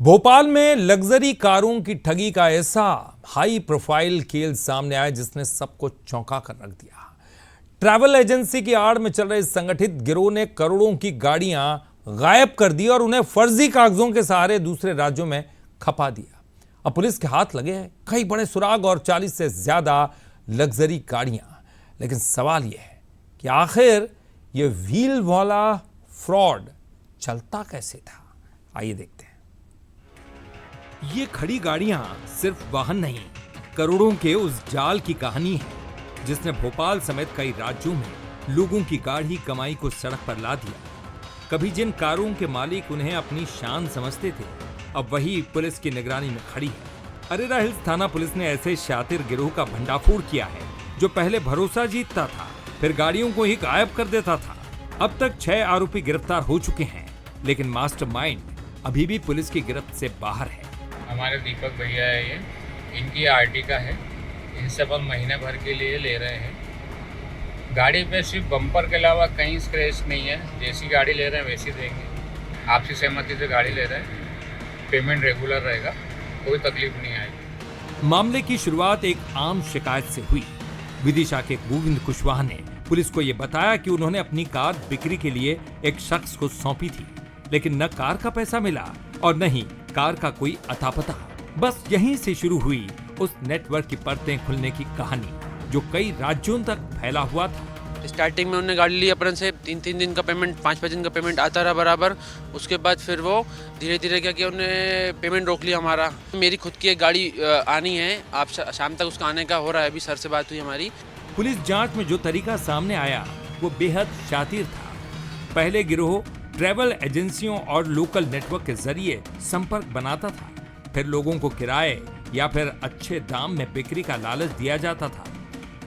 भोपाल में लग्जरी कारों की ठगी का ऐसा हाई प्रोफाइल खेल सामने आया जिसने सबको चौंका कर रख दिया। ट्रैवल एजेंसी की आड़ में चल रहे इस संगठित गिरोह ने करोड़ों की गाड़ियां गायब कर दी और उन्हें फर्जी कागजों के सहारे दूसरे राज्यों में खपा दिया। अब पुलिस के हाथ लगे हैं कई बड़े सुराग और 40 से ज्यादा लग्जरी गाड़ियां। लेकिन सवाल यह है कि आखिर यह व्हील वाला फ्रॉड चलता कैसे था। आइए देखते हैं। ये खड़ी गाड़ियां सिर्फ वाहन नहीं, करोड़ों के उस जाल की कहानी है जिसने भोपाल समेत कई राज्यों में लोगों की गाढ़ी कमाई को सड़क पर ला दिया। कभी जिन कारों के मालिक उन्हें अपनी शान समझते थे, अब वही पुलिस की निगरानी में खड़ी है। अरेरा हिल्स थाना पुलिस ने ऐसे शातिर गिरोह का भंडाफोड़ किया है जो पहले भरोसा जीतता था, फिर गाड़ियों को ही गायब कर देता था। अब तक 6 आरोपी गिरफ्तार हो चुके हैं, लेकिन मास्टरमाइंड अभी भी पुलिस की गिरफ्त से बाहर है। हमारे दीपक भैया है, ये इनकी आरटी का है। इनसे अपन महीने भर के लिए ले रहे हैं। गाड़ी पे सिर्फ बम्पर के अलावा कहीं स्क्रैच नहीं है। जैसी गाड़ी ले रहे हैं वैसी देंगे। आपसी सहमति से गाड़ी ले रहे हैं, पेमेंट रेगुलर रहेगा, कोई तकलीफ नहीं आएगी। मामले की शुरुआत एक आम शिकायत से हुई। विदिशा के गोविंद कुशवाहा ने पुलिस को यह बताया कि उन्होंने अपनी कार बिक्री के लिए एक शख्स को सौंपी थी, लेकिन न कार का पैसा मिला और न ही कार का कोई अता पता। बस यहीं से शुरू हुई उस नेटवर्क की परतें खुलने की कहानी जो कई राज्यों तक फैला हुआ था। स्टार्टिंग में उन्होंने गाड़ी ली अपन से 3-3 दिन का पेमेंट, 5-5 दिन का पेमेंट आता रहा बराबर। उसके बाद फिर वो धीरे धीरे क्या किया, उन्होंने पेमेंट रोक लिया हमारा। मेरी खुद की एक गाड़ी आनी है, आप शाम तक उसका आने का हो रहा है। अभी सर से बात हुई हमारी। पुलिस जांच में जो तरीका सामने आया वो बेहद शातिर था। पहले गिरोह ट्रैवल एजेंसियों और लोकल नेटवर्क के जरिए संपर्क बनाता था, फिर लोगों को किराए या फिर अच्छे दाम में बिक्री का लालच दिया जाता था।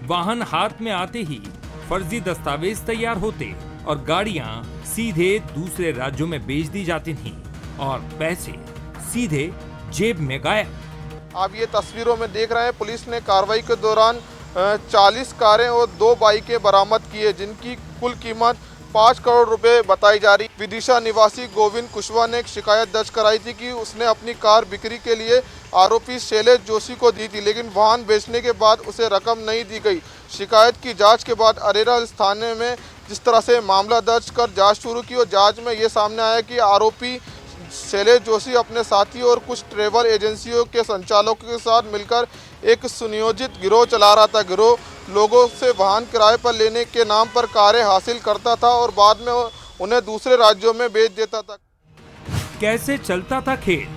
वाहन हाथ में आते ही फर्जी दस्तावेज तैयार होते और गाड़ियां सीधे दूसरे राज्यों में बेच दी जाती थीं और पैसे सीधे जेब में गायब। आप ये तस्वीरों में देख रहे हैं, पुलिस ने कार्रवाई के दौरान 40 कारें और 2 बाइकें बरामद की है, जिनकी कुल कीमत 5 करोड़ रुपए बताई जा रही। विदिशा निवासी गोविंद कुशवाहा ने एक शिकायत दर्ज कराई थी कि उसने अपनी कार बिक्री के लिए आरोपी शैलेश जोशी को दी थी, लेकिन वाहन बेचने के बाद उसे रकम नहीं दी गई। शिकायत की जांच के बाद अरेरा थाने में जिस तरह से मामला दर्ज कर जांच शुरू की और जांच में ये सामने आया कि आरोपी शैलेश जोशी अपने साथी और कुछ ट्रैवल एजेंसियों के संचालकों के साथ मिलकर एक सुनियोजित गिरोह चला रहा था। गिरोह लोगों से वाहन किराए पर लेने के नाम पर कारें हासिल करता था और बाद में उन्हें दूसरे राज्यों में बेच देता था। कैसे चलता था खेल?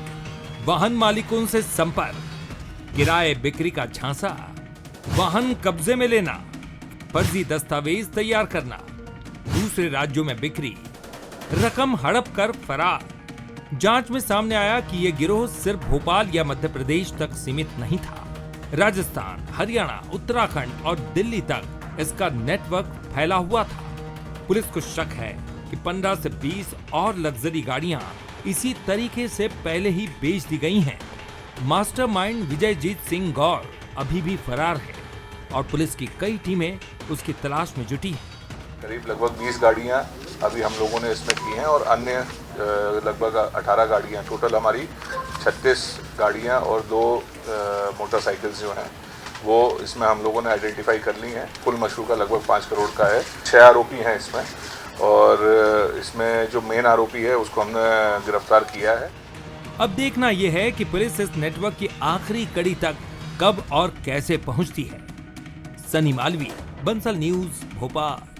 वाहन मालिकों से संपर्क, किराए बिक्री का झांसा, वाहन कब्जे में लेना, फर्जी दस्तावेज तैयार करना, दूसरे राज्यों में बिक्री, रकम हड़प कर फरार। जांच में सामने आया कि यह गिरोह सिर्फ भोपाल या मध्य प्रदेश तक सीमित नहीं था। राजस्थान, हरियाणा, उत्तराखंड और दिल्ली तक इसका नेटवर्क फैला हुआ था। पुलिस को शक है कि 15 से 20 और लग्जरी गाड़ियां इसी तरीके से पहले ही बेच दी गई हैं। मास्टरमाइंड विजयजीत सिंह गौर अभी भी फरार है और पुलिस की कई टीमें उसकी तलाश में जुटी हैं। करीब लगभग 20 गाड़ियां अभी हम लोगों ने इसमें की हैं और अन्य लगभग 18 गाड़ियां, टोटल हमारी 36 गाड़ियां और 2 मोटरसाइकिल्स जो हैं वो इसमें हम लोगों ने आइडेंटिफाई कर ली हैं। कुल मशरूका लगभग 5 करोड़ का है। 6 आरोपी हैं इसमें और इसमें जो मेन आरोपी है उसको हमने गिरफ्तार किया है। अब देखना यह है कि पुलिस इस नेटवर्क की आखिरी कड़ी तक कब और कैसे पहुंचती है। सनी मालवीय, बंसल न्यूज, भोपाल।